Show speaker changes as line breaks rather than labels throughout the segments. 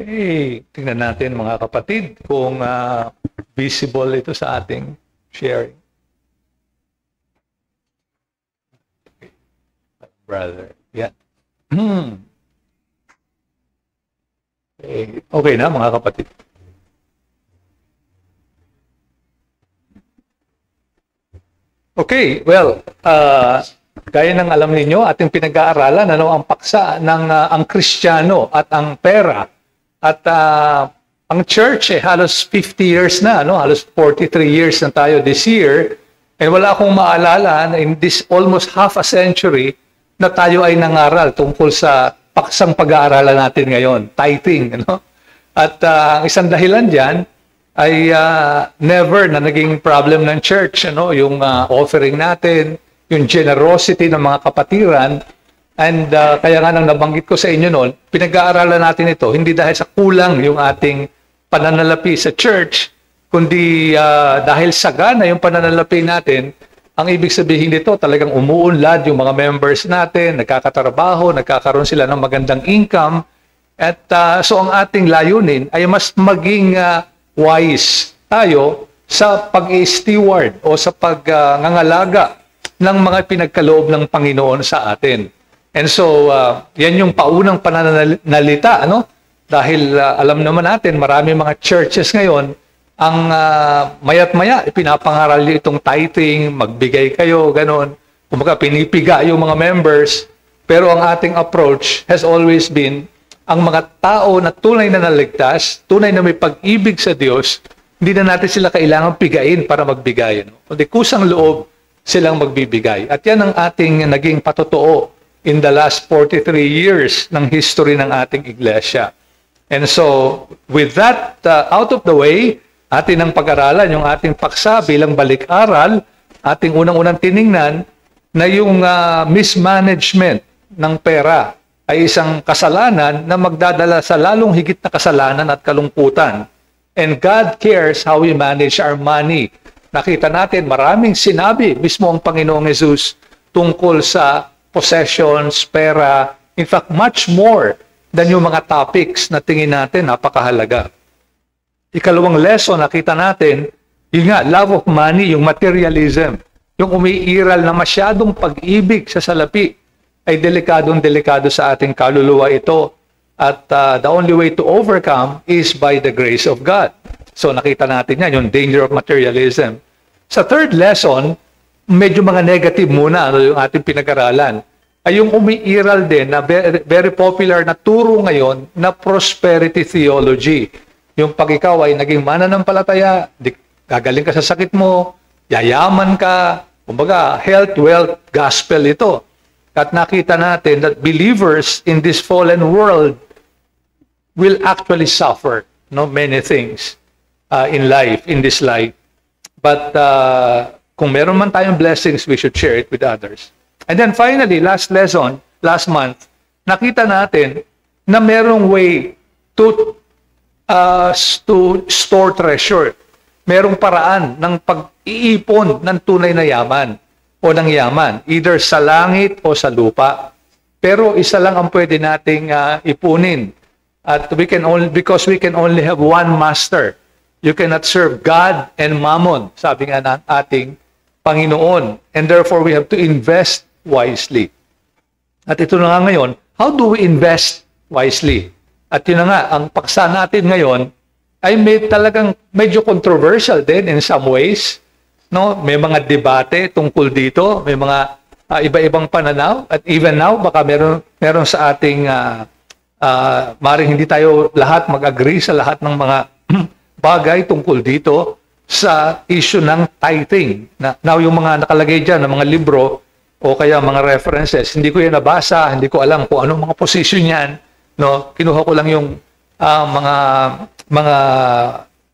Tingnan natin mga kapatid kung visible ito sa ating sharing. Brother, yan. Okay na mga kapatid. Okay, well, gaya ng alam ninyo, ating pinag-aaralan ang paksa ng ang Kristiyano at ang pera. At ang church halos 50 years na, halos 43 years na tayo this year. And wala akong maalala na in this almost half a century na tayo ay nangaral tungkol sa paksang pag-aaralan natin ngayon, tithing. At ang isang dahilan diyan ay never na naging problem ng church, yung offering natin, yung generosity ng mga kapatiran. And kaya nga nang nabanggit ko sa inyo noon, pinag-aaralan natin ito, hindi dahil sa kulang yung ating pananalapi sa church, kundi dahil sagana yung pananalapi natin. Ang ibig sabihin nito, talagang umuunlad yung mga members natin, nagkakatrabaho, nagkakaroon sila ng magandang income. At so ang ating layunin ay mas maging wise tayo sa pag-i-steward o sa pag-ngangalaga ng mga pinagkaloob ng Panginoon sa atin. And so, yan yung paunang pananalita, Dahil alam naman natin, marami mga churches ngayon, ang mayat maya, pinapangaral nyo itong tithing, magbigay kayo, ganon. Kumbaga, pinipiga yung mga members. Pero ang ating approach has always been, ang mga tao na tunay na naligtas, tunay na may pag-ibig sa Diyos, hindi na natin sila kailangan pigain para magbigay. Kundi kusang loob silang magbibigay. At yan ang ating naging patotoo in the last 43 years ng history ng ating iglesia. And so, with that out of the way, atin ang pag-aralan, yung ating paksa bilang balik-aral, ating unang-unang tiningnan na yung mismanagement ng pera ay isang kasalanan na magdadala sa lalong higit na kasalanan at kalungkutan. And God cares how we manage our money. Nakita natin, maraming sinabi mismo ang Panginoong Jesus tungkol sa possessions, pera, in fact, much more than yung mga topics na tingin natin napakahalaga. Ikalawang lesson, nakita natin, yun nga, love of money, yung materialism, yung umiiral na masyadong pag-ibig sa salapi, ay delikadong-delikado sa ating kaluluwa ito. At the only way to overcome is by the grace of God. So nakita natin yan, yung danger of materialism. Sa third lesson, medyo mga negative muna yung ating pinag-aralan, ay yung umiiral din na very popular na turo ngayon na prosperity theology. Yung pag ikaw ay naging mananampalataya, gagaling ka sa sakit mo, yayaman ka, kumbaga health, wealth, gospel ito. At nakita natin that believers in this fallen world will actually suffer many things in life, in this life. But kung meron man tayong blessings, we should share it with others. And then finally, last lesson, last month, nakita natin na merong way to store treasure. Merong paraan ng pag-iipon ng tunay na yaman o ng yaman, either sa langit o sa lupa. Pero isa lang ang pwede nating ipunin. At because we can only have one master. You cannot serve God and Mammon, sabi nga ng ating Panginoon. And therefore, we have to invest wisely. At ito na nga ngayon, how do we invest wisely? At yun na nga, ang paksa natin ngayon ay talagang medyo controversial din in some ways. May mga debate tungkol dito, may mga iba-ibang pananaw. At even now, baka meron sa ating, maring hindi tayo lahat mag-agree sa lahat ng mga bagay tungkol dito sa issue ng tithing. Now, yung mga nakalagay dyan, ng mga libro o kaya mga references, hindi ko yan nabasa, hindi ko alam kung anong mga position yan. Kinuha ko lang yung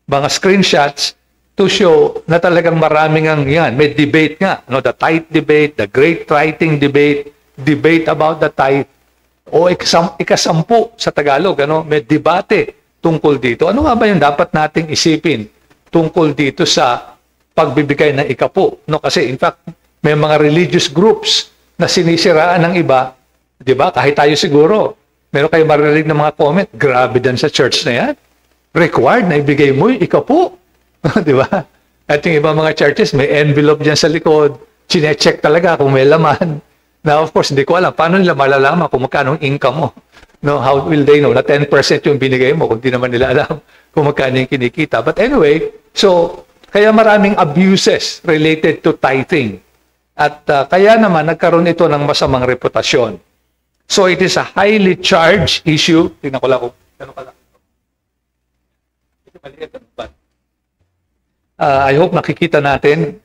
mga screenshots to show na talagang maraming yan. May debate nga, the tithe debate, the great tithing debate, debate about the tithe, o ikasampu sa Tagalog, may debate tungkol dito. Ano nga ba yung dapat nating isipin tungkol dito sa pagbibigay ng ikapo? Kasi in fact, may mga religious groups na sinisiraan ng iba, di ba? Kahit tayo siguro, Meron kayo marinig ng mga comment, grabe dan sa church na yan. Required na ibigay mo yung ikapu. Di ba? At yung ibang mga churches, may envelope dyan sa likod. Chine-check talaga kung may laman. Now, of course, hindi ko alam. Paano nila malalaman kung magkano ang income mo? No, how will they know na 10% yung binigay mo kung di naman nila alam kung magkano yung kinikita? But anyway, so, kaya maraming abuses related to tithing. At kaya naman nagkaroon ito ng masamang reputasyon. So it is a highly charged issue. Tingnan ko lang kung ano ka lang. I hope nakikita natin.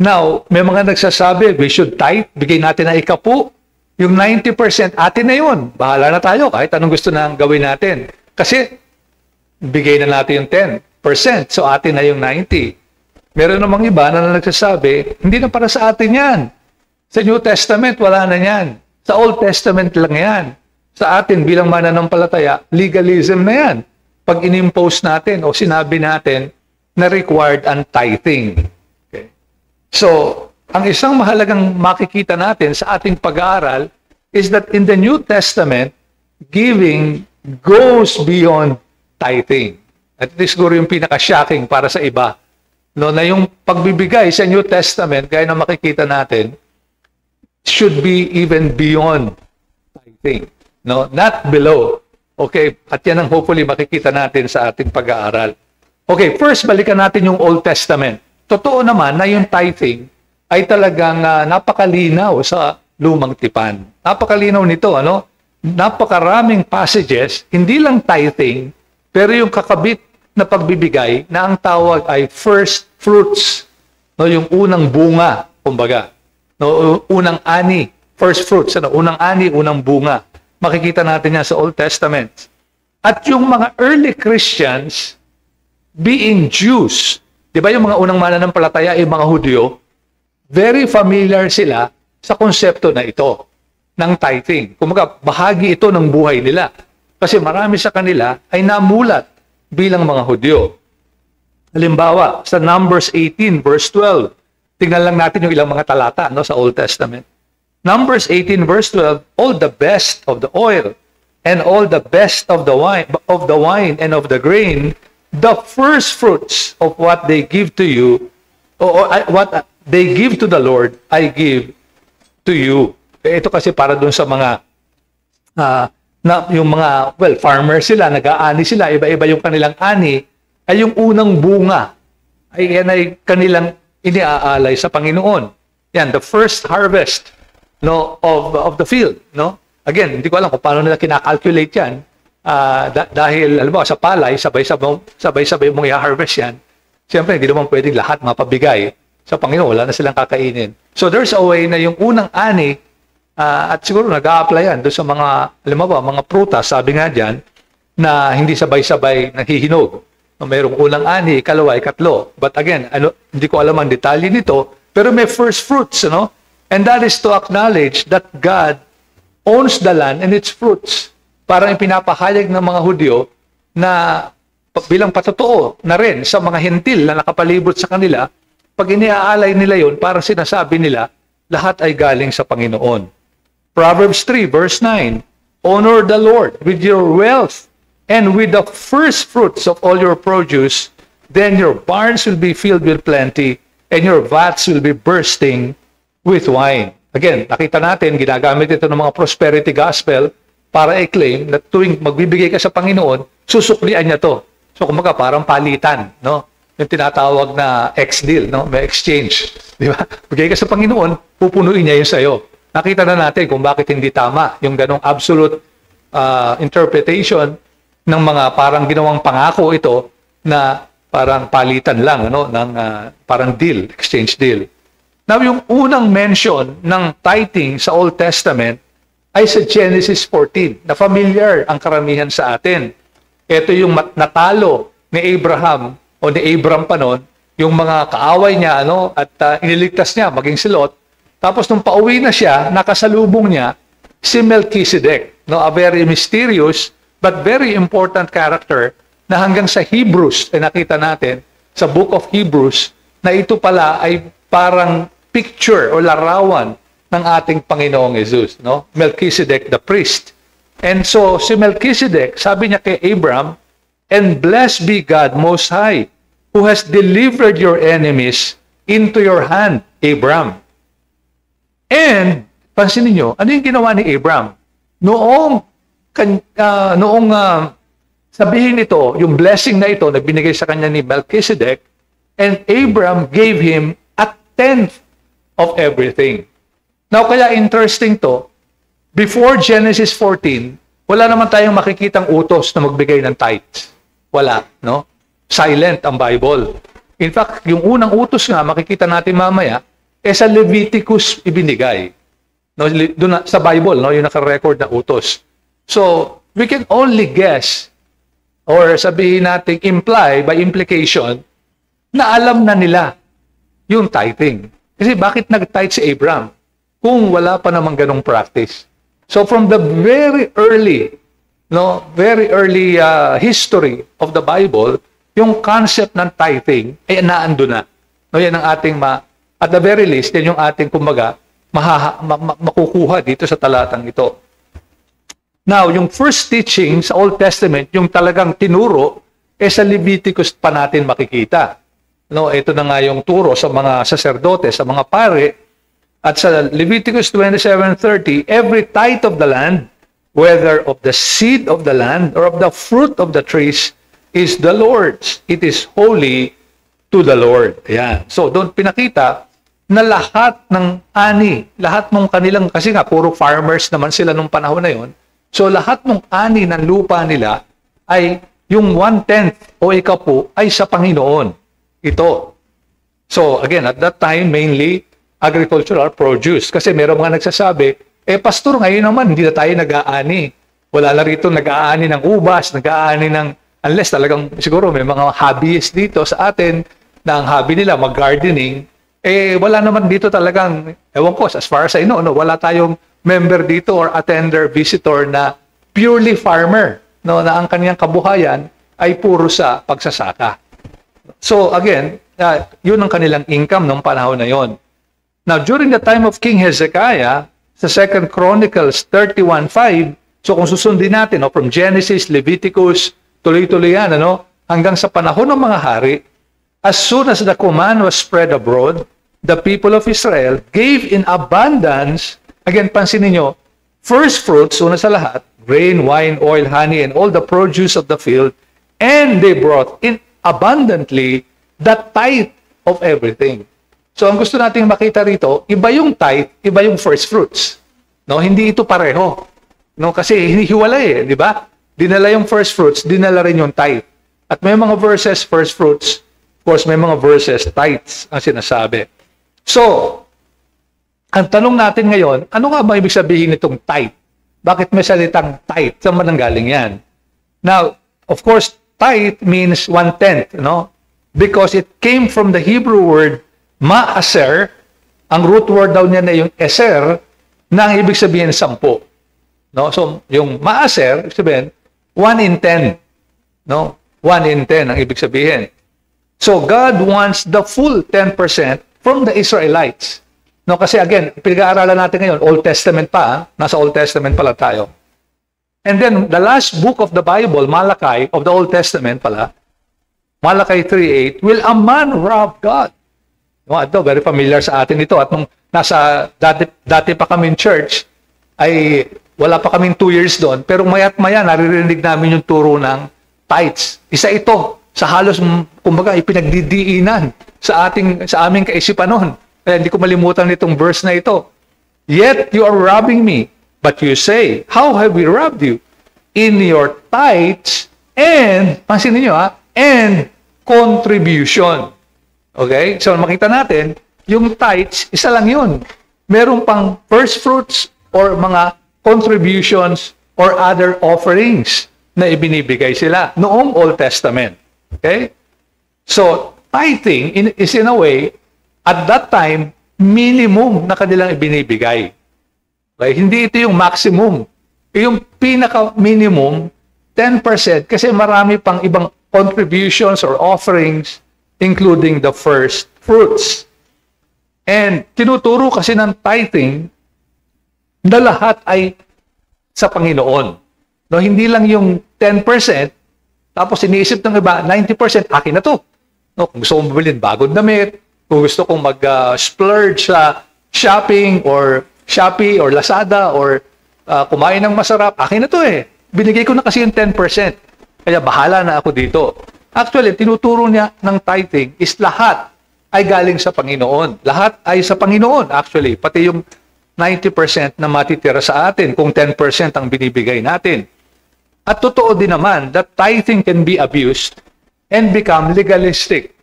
Now, may mga nagsasabi, we should tithe, bigay natin na ikapu. Yung 90%, atin na yun. Bahala na tayo kahit anong gusto na gawin natin. Kasi, bigay na natin yung 10%. So, atin na yung 90%. Meron namang iba na nagsasabi, hindi na para sa atin yan. Sa New Testament, wala na yan. Sa Old Testament lang yan. Sa atin, bilang mananampalataya, legalism na yan. Pag inimpose natin o sinabi natin na required ang tithing. Okay. So, ang isang mahalagang makikita natin sa ating pag-aaral is that in the New Testament, giving goes beyond tithing. At ito siguro yung pinaka-shocking para sa iba. No, na yung pagbibigay sa New Testament, gaya na makikita natin, should be even beyond tithing. No, not below. Okay, at yan ang hopefully makikita natin sa ating pag-aaral. Okay, first balikan natin yung Old Testament. Totoo naman na yung tithing ay talagang napakalinaw sa Lumang Tipan. Napakalinaw nito, ano? Napakaraming passages, hindi lang tithing, pero yung kakabit na pagbibigay na ang tawag ay first fruits. No, yung unang bunga, kumbaga. No, unang ani, first fruits, ano? Unang ani, unang bunga. Makikita natin yan sa Old Testament. At yung mga early Christians, being Jews, di ba yung mga unang mananampalataya ay mga Hudyo, very familiar sila sa konsepto na ito ng tithing. Kumbaga, bahagi ito ng buhay nila. Kasi marami sa kanila ay namulat bilang mga Hudyo. Halimbawa, sa Numbers 18 verse 12, tingnan lang natin yung ilang mga talata no, sa Old Testament. Numbers 18 verse 12, all the best of the oil and all the best of the wine and of the grain, the first fruits of what they give to you, or what they give to the Lord, I give to you. Ito kasi para dun sa mga yung mga, well, farmers sila, nag-aani sila, iba-iba yung kanilang ani, ay yung unang bunga, ay yan ay kanilang iniaalay sa Panginoon. Yan, the first harvest no, of the field. No? Again, hindi ko alam kung paano nila kinakalculate yan. Dahil, alam mo, sa palay, sabay-sabay mong i-harvest yan. Siyempre, hindi naman pwedeng lahat mapabigay sa Panginoon. Wala na silang kakainin. So, there's a way na yung unang ani, at siguro nag-a-apply yan doon sa mga, alam mo ba, mga prutas, sabi nga dyan, na hindi sabay-sabay naghihinog. Mayroong unang ani, ikalawa, ikatlo. But again, hindi ko alam ang detalye nito, pero may first fruits, no? And that is to acknowledge that God owns the land and its fruits. Parang ipinapahayag ng mga Hudyo na bilang patotoo na rin sa mga hentil na nakapalibot sa kanila, pag iniaalay nila yon, parang sinasabi nila, lahat ay galing sa Panginoon. Proverbs 3 verse 9, honor the Lord with your wealth and with the first fruits of all your produce, then your barns will be filled with plenty and your vats will be bursting with wine. Again, nakita natin, ginagamit ito ng mga prosperity gospel para i-claim na tuwing magbibigay ka sa Panginoon, susuklian niya to. So, kumbaga, parang palitan, no? Yung tinatawag na ex-deal, no? May exchange. Di ba? Bigay ka sa Panginoon, pupunuin niya yun sa'yo. Nakita na natin kung bakit hindi tama yung ganong absolute interpretation ng mga parang ginawang pangako ito na parang palitan lang, ano? Ng, parang deal, exchange deal. Now, yung unang mention ng tithing sa Old Testament ay sa Genesis 14, na familiar ang karamihan sa atin. Ito yung natalo ni Abraham o ni Abram pa noon, yung mga kaaway niya, ano, at iniligtas niya, maging si Lot. Tapos nung pauwi na siya, nakasalubong niya si Melchizedek, no, a very mysterious but very important character na hanggang sa Hebrews, nakita natin sa Book of Hebrews, na ito pala ay parang picture o larawan ng ating Panginoong Jesus, no? Melchizedek the priest. And so, si Melchizedek, sabi niya kay Abram, "And blessed be God Most High, who has delivered your enemies into your hand, Abram." And, pansinin niyo, ano yung ginawa ni Abram? Noong sabihin ito, yung blessing na ito na binigay sa kanya ni Melchizedek, and Abram gave him a tenth of everything. Now, kaya interesting to, before Genesis 14, wala naman tayong makikitang utos na magbigay ng tithes. Wala, no? Silent ang Bible. In fact, yung unang utos nga, makikita natin mamaya, sa Leviticus ibinigay. No, doon sa Bible, no, yung naka-record na utos. So, we can only guess, or sabihin natin, imply, by implication, na alam na nila yung tithing. Kasi bakit nag-tithe si Abram kung wala pa namang ganong practice? So from the very early history of the Bible, yung concept ng tithing ay naando na. No, yan ang ating at the very least, yan yung ating kumbaga makukuha dito sa talatang ito. Now, yung first teaching sa Old Testament, yung talagang tinuro, sa Leviticus pa natin makikita. No, ito na nga yung turo sa mga saserdote, sa mga pare. At sa Leviticus 27:30, every tithe of the land, whether of the seed of the land or of the fruit of the trees, is the Lord's. It is holy to the Lord. Ayan. So, doon pinakita na lahat ng ani, lahat ng kanilang, kasi nga, puro farmers naman sila nung panahon na yon. So, lahat ng ani ng lupa nila ay yung 1/10 o ikapu ay sa Panginoon. Ito. So, again, at that time, mainly, agricultural produce. Kasi meron mga nagsasabi, pastor, ngayon naman, hindi na tayo nag-aani. Wala na rito nag-aani ng ubas, nag-aani ng, unless talagang, siguro may mga hobbyists dito sa atin, na ang hobby nila, mag-gardening, wala naman dito talagang, ewan ko, as far as I know, wala tayong member dito or attender, visitor na purely farmer, no, na ang kanyang kabuhayan ay puro sa pagsasaka. So, again, yun ang kanilang income nung panahon na yon. Now, during the time of King Hezekiah, sa 2 Chronicles 31:5, so kung susundin natin, from Genesis, Leviticus, tuloy-tuloy yan, hanggang sa panahon ng mga hari, as soon as the command was spread abroad, the people of Israel gave in abundance, again, pansinin nyo, first fruits, una sa lahat, grain, wine, oil, honey, and all the produce of the field, and they brought in abundantly the tithe of everything. So, ang gusto nating makita rito, iba yung tithe, iba yung first fruits. No, hindi ito pareho. No, kasi hinihiwalay, di ba? Dinala yung first fruits, dinala rin yung tithe. At may mga verses, first fruits, of course, may mga verses, tithes ang sinasabi. So, ang tanong natin ngayon, ano nga ba ibig sabihin nitong tithe? Bakit may salitang tithe? Saan man nanggaling yan? Now, of course, tithe means 1/10, no? Because it came from the Hebrew word maaser, ang root word daw niya na yung eser, na ang ibig sabihin 10. No? So, yung maaser, ibig sabihin, 1/10. No? 1/10 ang ibig sabihin. So, God wants the full 10% from the Israelites. No? Kasi again, pinag-aaralan natin ngayon, Old Testament pa, nasa Old Testament pala tayo. And then, the last book of the Bible, Malachi, of the Old Testament pala, Malachi 3:8, will a man rob God? No, ito, very familiar sa atin ito. At nung nasa, dati pa kami in church, ay wala pa kaming 2 years doon. Pero maya't maya, naririnig namin yung turo ng tithes. Isa ito, sa halos, kumbaga, ipinagdidiinan sa aming kaisipan noon. Kaya hindi ko malimutan itong verse na ito. Yet you are robbing me. But you say, how have we robbed you? In your tithes and, pansinin nyo and contribution. Okay? So, makita natin, yung tithes, isa lang yun. Meron pang first fruits or mga contributions or other offerings na ibinibigay sila noong Old Testament. Okay? So, tithing is in a way, at that time, minimum na kanilang ibinibigay. Okay? Hindi ito yung maximum. Yung pinaka-minimum, 10%, kasi marami pang ibang contributions or offerings including the first fruits. And tinuturo kasi ng tithing na lahat ay sa Panginoon. No, hindi lang yung 10%, tapos iniisip ng iba, 90%, akin na to. No, kung gusto kong bilhin bagong damit, kung gusto kong mag-splurge sa shopping or Shopee or Lazada or kumain ng masarap, akin na to eh. Binigay ko na kasi yung 10%. Kaya bahala na ako dito. Actually, tinuturo niya ng tithing is lahat ay galing sa Panginoon. Lahat ay sa Panginoon actually. Pati yung 90% na matitira sa atin kung 10% ang binibigay natin. At totoo din naman that tithing can be abused and become legalistic.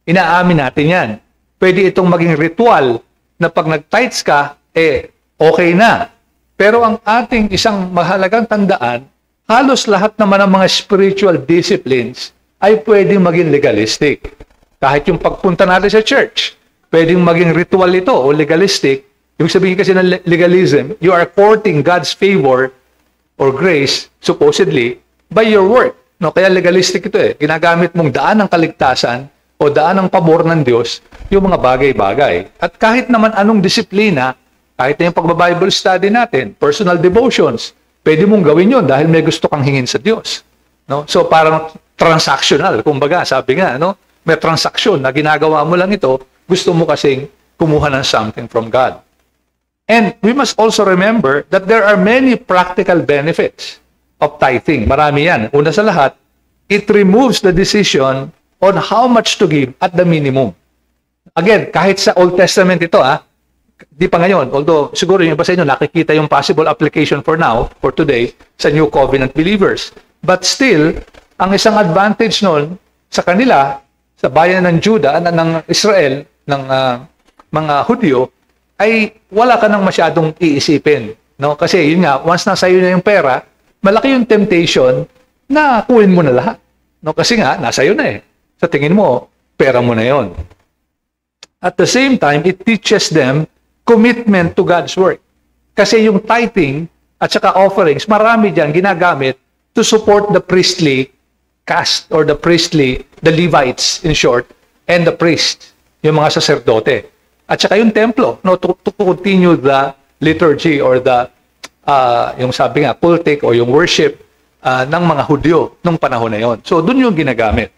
Inaamin natin yan. Pwede itong maging ritual na pag nag-tithes ka, okay na. Pero ang ating isang mahalagang tandaan, halos lahat naman ng mga spiritual disciplines ay pwedeng maging legalistic. Kahit yung pagpunta natin sa church, pwedeng maging ritual ito o legalistic. Yung sabihin kasi ng legalism, you are courting God's favor or grace, supposedly, by your work. No, kaya legalistic ito eh. Ginagamit mong daan ng kaligtasan o daan ng pabor ng Diyos yung mga bagay-bagay. At kahit naman anong disiplina, kahit na yung pagbabible study natin, personal devotions, pwede mong gawin yun dahil may gusto kang hingin sa Diyos. No? So parang transactional, kumbaga, sabi nga, no? May transaksyon na ginagawa mo lang ito, gusto mo kasing kumuha ng something from God. And we must also remember that there are many practical benefits of tithing. Marami yan. Una sa lahat, it removes the decision on how much to give at the minimum. Again, kahit sa Old Testament ito, di pa ngayon, although siguro yung iba sa inyo nakikita yung possible application for now, for today, sa New Covenant believers. But still, ang isang advantage nun sa kanila, sa bayan ng Juda, ng Israel, ng mga Hudyo, ay wala ka nang masyadong iisipin. No? Kasi yun nga, once nasa iyo na yung pera, malaki yung temptation na kunin mo na lahat. No? Kasi nga, nasa iyo na eh. Sa tingin mo, pera mo na yon. At the same time, it teaches them commitment to God's work. Kasi yung tithing at saka offerings, marami dyan ginagamit to support the priestly caste or the Levites in short, and the priest, yung mga saserdote. At saka yung templo, no, to continue the liturgy or the, yung sabi nga, cultic o yung worship ng mga Hudyo nung panahon na yon. So, dun yung ginagamit.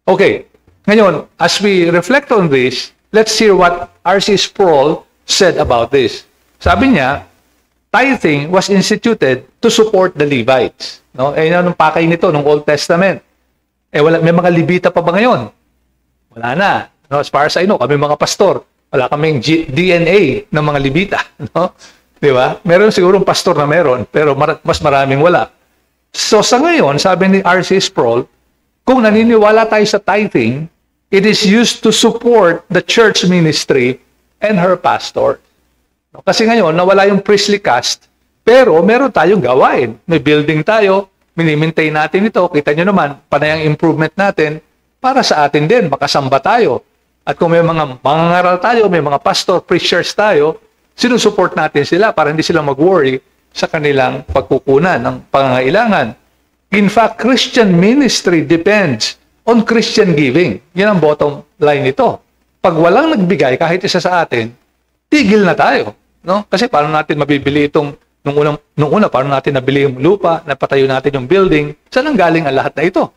Okay, ngayon, as we reflect on this, let's hear what R.C. Sproul said about this. Sabi niya, tithing was instituted to support the Levites. No? Anong pakay nito nung Old Testament? May mga Levita pa ba ngayon? Wala na. No? As far as I know, kami mga pastor, wala kaming DNA ng mga Levita. No? Di ba? Meron sigurong pastor na meron, pero mas maraming wala. So sa ngayon, sabi ni R.C. Sproul, kung naniniwala tayo sa tithing, it is used to support the church ministry and her pastor. Kasi ngayon, nawala yung priestly caste, pero meron tayong gawain. May building tayo, minimaintain natin ito. Kita nyo naman, panayang improvement natin para sa atin din, makasamba tayo. At kung may mga mangangaral tayo, may mga pastor, preachers tayo, sinusupport natin sila para hindi sila mag-worry sa kanilang pagkukunan ng pangangailangan. In fact, Christian ministry depends on Christian giving. Yan ang bottom line nito. Pag walang nagbigay, kahit isa sa atin, tigil na tayo. No? Kasi paano natin mabibili itong, nung una, paano natin nabili yung lupa, napatayo natin yung building, saan ang galing ang lahat na ito?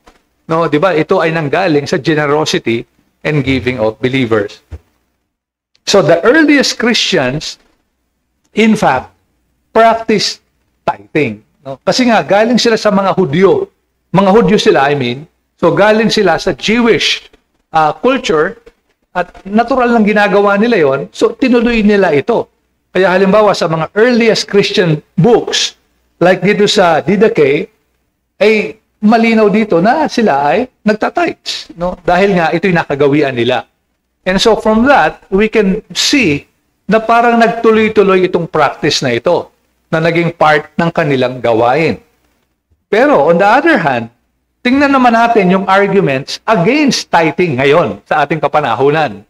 No, di ba? Ito ay nanggaling sa generosity and giving of believers. So the earliest Christians, in fact, practiced tithing. No? Kasi nga, galing sila sa mga Hudyo. Mga Hudyo sila, I mean. So galing sila sa Jewish culture at natural lang ginagawa nila yon. So tinuloy nila ito. Kaya halimbawa sa mga earliest Christian books, like dito sa Didache, ay malinaw dito na sila ay nagtatites. No? Dahil nga ito'y nakagawian nila. And so from that, we can see na parang nagtuloy-tuloy itong practice na ito na naging part ng kanilang gawain. Pero on the other hand, tingnan naman natin yung arguments against tithing ngayon sa ating kapanahunan.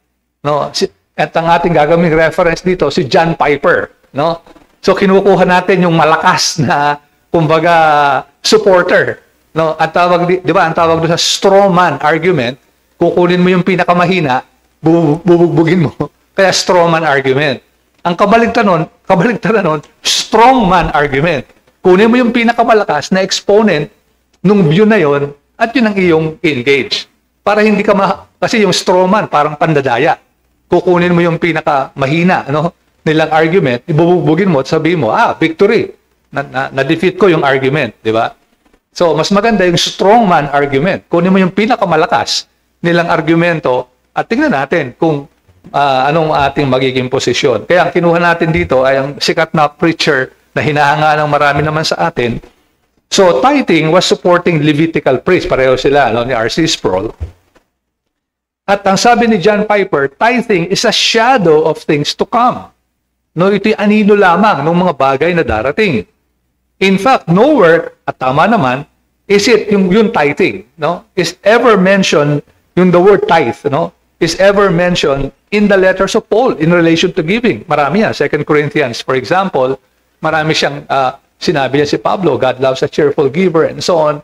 No? At ang ating gagaming reference dito, si John Piper. No? So kinukuha natin yung malakas na, kumbaga, supporter. No? At tawag, di ba, ang tawag doon sa straw man argument, kukunin mo yung pinakamahina, bubugbugin mo. Kaya straw man argument. Ang kabaligtaran nun, strong man argument. Kunin mo yung pinakamalakas na exponent nung view na yon at yun ang iyong engage. Para hindi ka kasi yung straw man, parang pandadaya. Kukunin mo yung pinakamahina, nilang argument, ibubugin mo at sabihin mo, victory. Na-defeat ko yung argument, di ba? So, mas maganda yung strongman argument. Kunin mo yung pinakamalakas nilang argumento at tingnan natin kung anong ating magiging posisyon. Kaya ang kinuha natin dito ay ang sikat na preacher na hinahanga ng marami naman sa atin. So, tithing was supporting Levitical priests. Pareho sila, ni R.C. Sproul. At ang sabi ni John Piper, tithing is a shadow of things to come. Ito'y anino lamang ng mga bagay na darating. In fact, nowhere, at tama naman, is it yung tithing, is ever mentioned, yung the word tithe, is ever mentioned in the letters of Paul in relation to giving. Marami yan. 2 Corinthians, for example, marami siyang sinabi niya si Pablo, God loves a cheerful giver, and so on.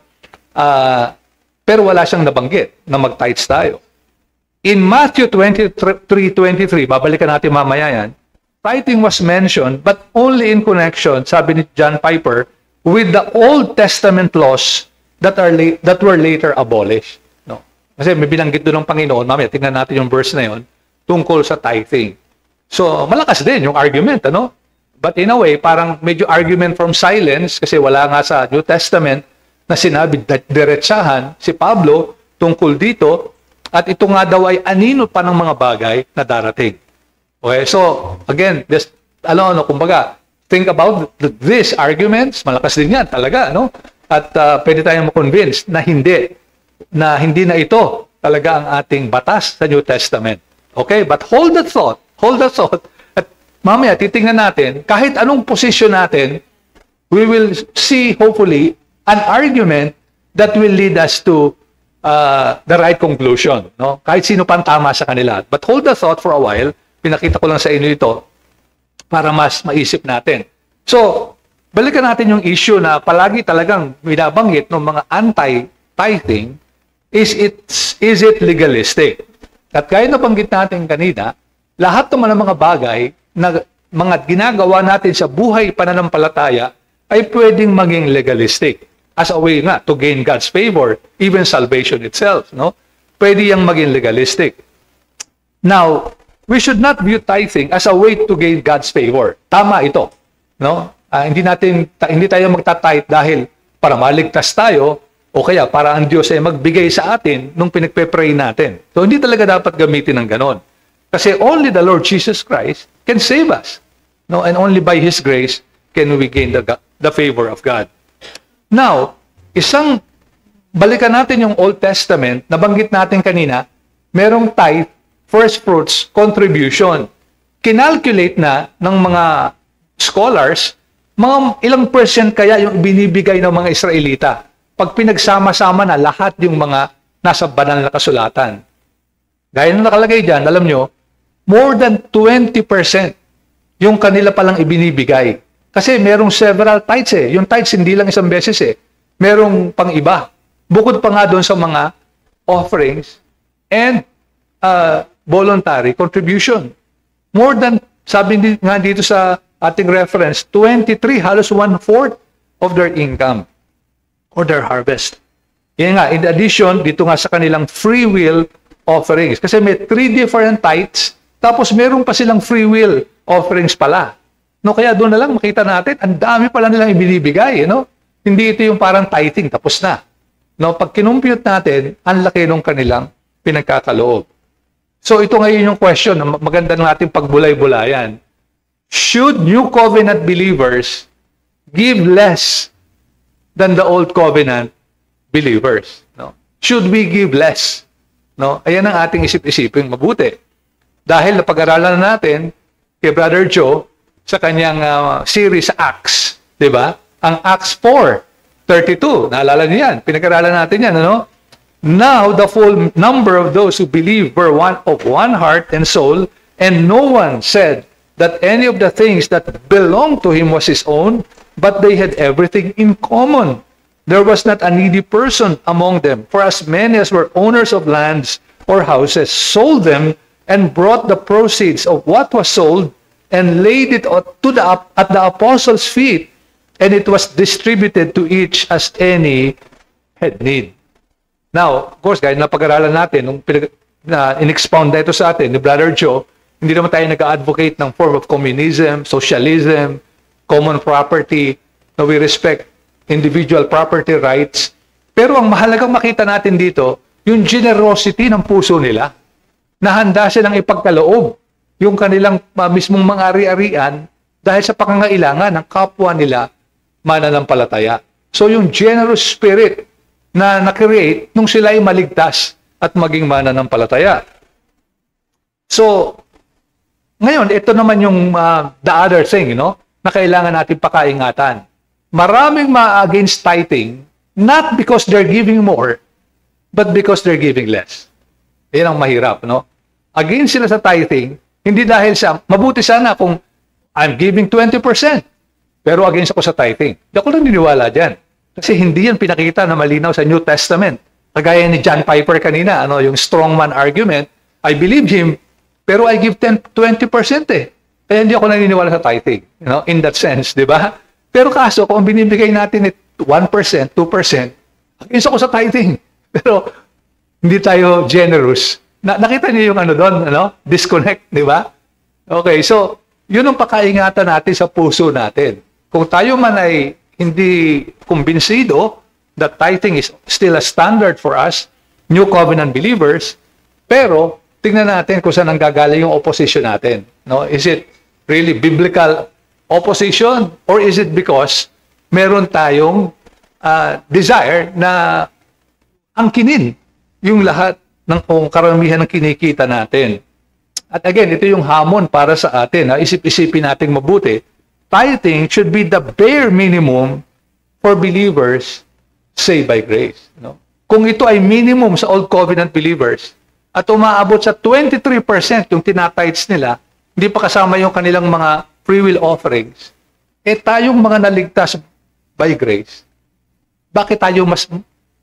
Pero wala siyang nabanggit na mag-tithes tayo. In Matthew 23:23, babalikan natin mamaya yan, tithing was mentioned, but only in connection, sabi ni John Piper, with the Old Testament laws that were later abolished. Kasi may binanggit doon ng Panginoon, mamaya tingnan natin yung verse na yon tungkol sa tithing. So, malakas din yung argument, But in a way, parang medyo argument from silence, kasi wala nga sa New Testament na sinabi diretsahan si Pablo tungkol dito, at ito nga daw ay anino pa ng mga bagay na darating. Okay, so, again, just, kumbaga, think about these arguments, malakas din yan talaga, At pwede tayong ma-convince na hindi na ito talaga ang ating batas sa New Testament. Okay, but hold that thought, at mamaya titingnan natin, kahit anong posisyon natin, we will see, hopefully, an argument that will lead us to the right conclusion. Kahit sino pang tama sa kanila. But hold the thought for a while, pinakita ko lang sa inyo ito para mas maisip natin. So, balikan natin yung issue na palagi talagang binabanggit ng mga anti-tithing, is it legalistic? At kaya nabanggit natin kanina, lahat naman ng mga bagay na mga ginagawa natin sa buhay pananampalataya ay pwedeng maging legalistic as a way nga to gain God's favor, even salvation itself. Pwede yang maging legalistic. Now, we should not view tithing as a way to gain God's favor. Tama ito. Hindi tayo magta-tithe dahil para maligtas tayo o kaya para ang Diyos ay magbigay sa atin nung pinagpe-pray natin. So, hindi talaga dapat gamitin ng ganon. Kasi only the Lord Jesus Christ can save us. And only by His grace can we gain the favor of God. Now, balikan natin yung Old Testament, nabanggit natin kanina, merong tithe, first fruits, contribution. Kinalculate na ng mga scholars, mga ilang percent kaya yung binibigay ng mga Israelita pag pinagsama-sama na lahat yung mga nasa banal na kasulatan. Gaya na nakalagay dyan, alam nyo, more than 20% yung kanila palang ibinibigay. Kasi merong several tithes Yung tithes hindi lang isang beses Merong pang iba. Bukod pa nga doon sa mga offerings and voluntary contribution. More than, sabi nga dito sa ating reference, 23, halos 1/4 of their income or their harvest. Yan nga, in addition, dito nga sa kanilang free will offerings. Kasi may 3 different tithes, tapos meron pa silang free will offerings pala. Kaya doon na lang makita natin, ang dami pala nilang ibinibigay, Hindi ito yung parang tithing, tapos na. Pag kinumpute natin, ang laki nung kanilang pinagkakaloob. So ito ngayon yung question, maganda natin pagbulay-bulayan. Should New Covenant believers give less than the Old Covenant believers? Should we give less? Ayan ang ating isip-isipin mabuti. Dahil napag-aralan natin kay Brother Joe sa kanyang series sa Acts, di ba? Ang Acts 4:32, naalala niyo yan, pinag-aralan natin yan, Now the full number of those who believed were of one heart and soul, and no one said that any of the things that belonged to him was his own, but they had everything in common. There was not a needy person among them, for as many as were owners of lands or houses sold them and brought the proceeds of what was sold and laid it at the apostles' feet, and it was distributed to each as any had need. Now, of course, gaya na pag-aralan natin, nung in-expound na ito sa atin ni Brother Joe, hindi naman tayo nag-advocate ng form of communism, socialism, common property, na we respect individual property rights. Pero ang mahalagang makita natin dito, yung generosity ng puso nila, na handa silang ipagkaloob yung kanilang mismong mga ari-arian dahil sa pangangailangan ng kapwa nila mananampalataya. So yung generous spirit na na-create nung sila ay maligtas at maging mananampalataya. So, ngayon, ito naman yung the other thing, na kailangan natin pakaingatan. Maraming ma-against tithing, not because they're giving more, but because they're giving less. Yan ang mahirap, Against sila sa tithing, hindi dahil sa, mabuti sana kung I'm giving 20%, pero against ako sa tithing. Hindi ako naniniwala dyan. Kasi hindi yan pinakita na malinaw sa New Testament. Kagaya ni John Piper kanina, yung strongman argument, I believe him, pero I give 20% eh. Kaya hindi ako naniniwala sa tithing, in that sense, di ba? Pero kaso, kung binibigay natin 1%, 2%, against ako sa tithing. Pero hindi tayo generous. Nakita niyo yung doon, disconnect, di ba? Okay, so, yun ang pakaingatan natin sa puso natin. Kung tayo man ay hindi kumbinsido that tithing is still a standard for us, New Covenant believers, pero tingnan natin kung saan ang gagaling yung opposition natin. Is it really biblical opposition or is it because meron tayong desire na angkinin yung lahat ng karamihan ng kinikita natin? At again, ito yung hamon para sa atin. Isip-isipin natin mabuti. Tithing should be the bare minimum for believers saved by grace. Kung ito ay minimum sa Old Covenant believers at umaabot sa 23% yung tinatithes nila, hindi pa kasama yung kanilang mga free will offerings, tayong mga naligtas by grace, bakit tayo mas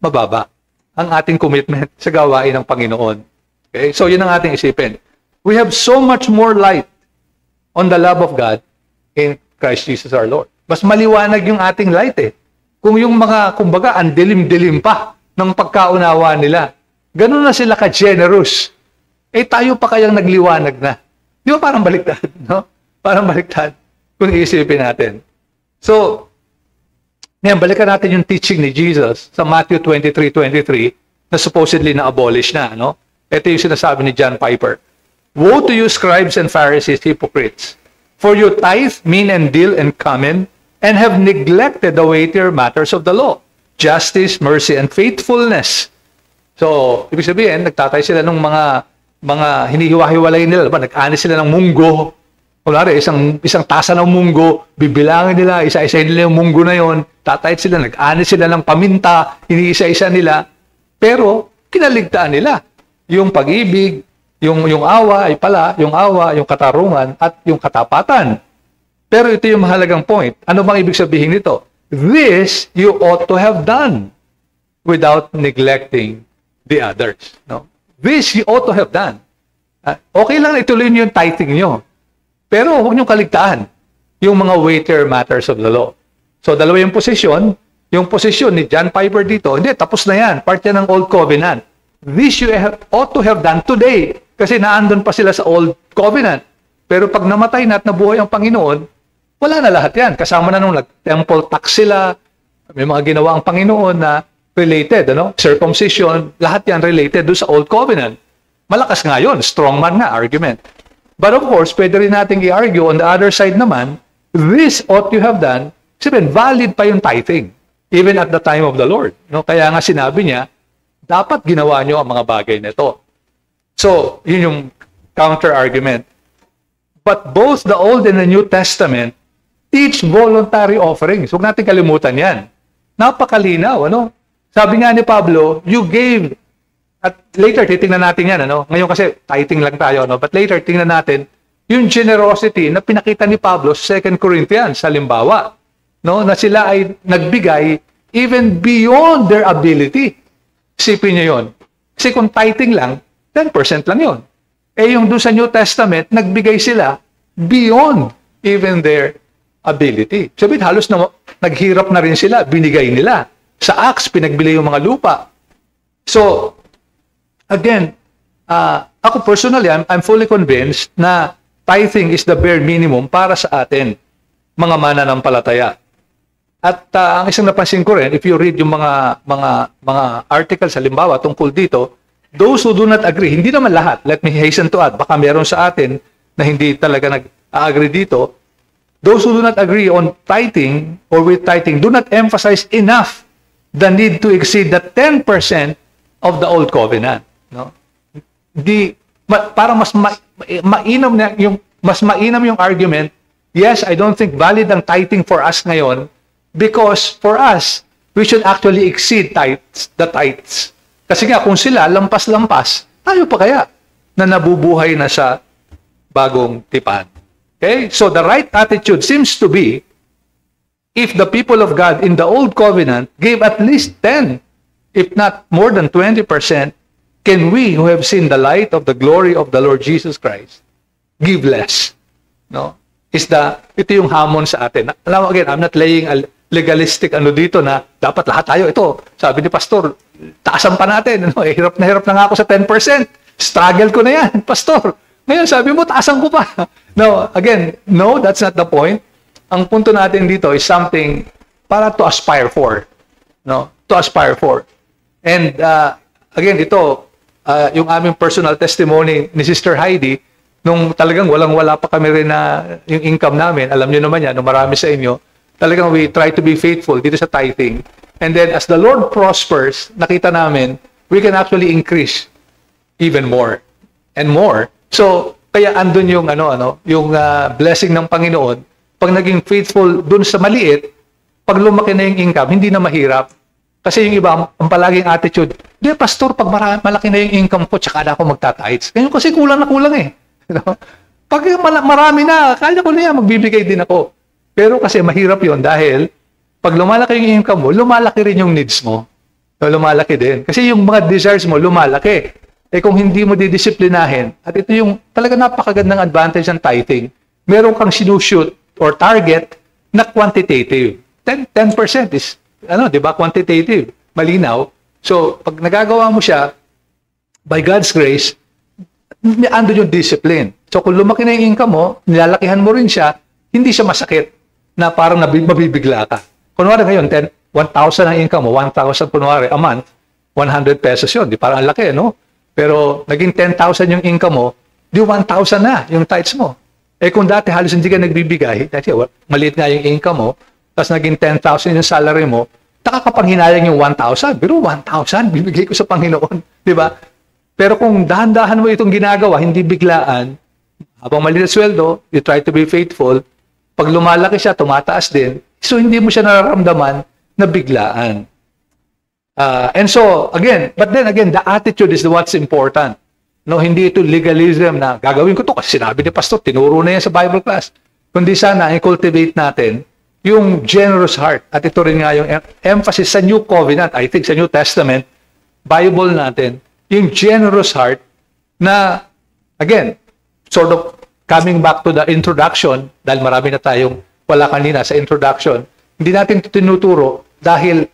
mababa ang ating commitment sa gawain ng Panginoon? Okay? So, yun ang ating isipin. We have so much more light on the love of God in Christ Jesus our Lord. Mas maliwanag yung ating light eh. Kung yung mga, kumbaga, ang dilim-dilim pa ng pagkaunawa nila. Ganun na sila ka-generous. Tayo pa kayang nagliwanag na. Di ba parang baliktad, Parang baliktad kung iisipin natin. So, ngayon, balikan natin yung teaching ni Jesus sa Matthew 23:23 na supposedly na-abolish na, Ito yung sinasabi ni John Piper. Woe to you, scribes and Pharisees, hypocrites! For you tithe, mean and deal and come and have neglected the weightier matters of the law, justice, mercy, and faithfulness. So, ibig sabihin, nagtatay sila ng mga hinihiwa-hiwalay nila. Nag-ani sila ng munggo. Kunwari, isang tasa ng munggo, bibilangin nila, isa-isa nila yung munggo na yon, tatay sila, nag-ani sila ng paminta, iniisa-isa nila. Pero, kinaligtaan nila yung pag-ibig, yung awa ay pala, yung awa, yung katarungan, at yung katapatan. Pero ito yung mahalagang point. Ano bang ibig sabihin nito? This you ought to have done without neglecting the others. This you ought to have done. Okay lang ituloy niyo yung tithing niyo. Pero huwag niyo kaligtaan yung mga weightier matters of the law. So, dalawa yung posisyon. Yung posisyon ni John Piper dito, hindi, tapos na yan. Part yan ng Old Covenant. This you ought to have done today. Kasi naandun pa sila sa Old Covenant. Pero pag namatay na at nabuhay ang Panginoon, wala na lahat yan. Kasama na nung temple tax sila, may mga ginawa ang Panginoon na related, circumcision, lahat yan related doon sa Old Covenant. Malakas nga yun, strongman nga argument. But of course, pwede rin natin i-argue on the other side naman, this ought you have done, sabihin, valid pa yung tithing, even at the time of the Lord. Kaya nga sinabi niya, dapat ginawa nyo ang mga bagay na ito. So, yun yung counter-argument. But both the Old and the New Testament teach voluntary offerings. Huwag natin kalimutan yan. Napakalinaw, Sabi nga ni Pablo, you gave, at later, titingnan natin yan, Ngayon kasi, tithing lang tayo, But later, tingnan natin, yung generosity na pinakita ni Pablo sa 2 Corinthians, halimbawa, na sila ay nagbigay even beyond their ability. Isipin niyo yun. Kasi kung tithing lang, 10% lang yun. Yung doon sa New Testament, nagbigay sila beyond even their ability. Sabihin, halos na naghirap na rin sila, binigay nila. Sa Acts, pinagbili yung mga lupa. So, again, ako personally, I'm fully convinced na tithing is the bare minimum para sa atin, mga mananampalataya. At ang isang napansin ko rin, if you read yung mga articles, halimbawa, tungkol dito, those who do not agree, hindi naman lahat, let me hasten to add, baka meron sa atin na hindi talaga nag-agree dito, those who do not agree on tithing or with tithing do not emphasize enough the need to exceed the 10% of the old covenant. No? Para mas mainam yung argument, yes, I don't think valid ang tithing for us ngayon because for us, we should actually exceed the tithes. Kasi nga, kung sila lampas-lampas, tayo pa kaya na nabubuhay na sa bagong tipan. Okay? So the right attitude seems to be, if the people of God in the old covenant gave at least 10, if not more than 20%, can we who have seen the light of the glory of the Lord Jesus Christ give less? No? Ito yung hamon sa atin. Alam mo, again, I'm not laying a legalistic dito na dapat lahat tayo. Ito, sabi ni Pastor, taasan pa natin. Hirap na nga ako sa 10%. Struggle ko na yan, Pastor. Ngayon, sabi mo, taasan ko pa. No, again, no, that's not the point. Ang punto natin dito is something para to aspire for. No? To aspire for. And, again, ito, yung aming personal testimony ni Sister Heidi, nung talagang walang-wala pa kami rin na yung income namin, alam nyo naman yan, nung marami sa inyo, talagang we try to be faithful dito sa tithing. And then, as the Lord prospers, nakita namin, we can actually increase even more and more. So, kaya andun yung yung blessing ng Panginoon. Pag naging faithful dun sa maliit, pag lumaki na yung income, hindi na mahirap. Kasi yung iba, ang palaging attitude, di, Pastor, pag malaki na yung income ko, tsaka na ako magta-tithes. Ngayon kasi kulang na kulang eh. Pag marami na, kaya ko na yan, magbibigay din ako. Pero kasi mahirap yon dahil pag lumalaki yung income mo, lumalaki rin yung needs mo. So, lumalaki din. Kasi yung mga desires mo, lumalaki. Eh kung hindi mo didisiplinahin, at ito yung talaga napakagandang advantage ng tithing, meron kang sinushoot or target na quantitative. 10% is, di ba, quantitative. Malinaw. So, pag nagagawa mo siya, by God's grace, andun yung discipline. So, kung lumaki na yung income mo, nilalakihan mo rin siya, hindi siya masakit na parang mabibigla ka. Kunwari ngayon, 1,000 ang income mo, 1,000 kunwari a month, 100 pesos yun. Di parang ang laki, no? Pero naging 10,000 yung income mo, di 1,000 na yung tithes mo. Eh kung dati halos hindi ka nagbibigay, dati maliit nga yung income mo, tapos naging 10,000 yung salary mo, nakakapanghinayang yung 1,000. Pero 1,000, bibigay ko sa Panginoon. Di ba? Pero kung dahan-dahan mo itong ginagawa, hindi biglaan, habang maliit sweldo, you try to be faithful, pag lumalaki siya, tumataas din, so hindi mo siya nararamdaman na biglaan. And so, but then again, the attitude is what's important. No, hindi ito legalism na gagawin ko to kasi sinabi ni Pastor, tinuro na yan sa Bible class. Kundi sana, i-cultivate natin yung generous heart. At ito rin nga yung emphasis sa New Covenant, I think sa New Testament, Bible natin, yung generous heart na, again, sort of coming back to the introduction, dahil marami na tayong wala kanina sa introduction, hindi natin ito tinuturo dahil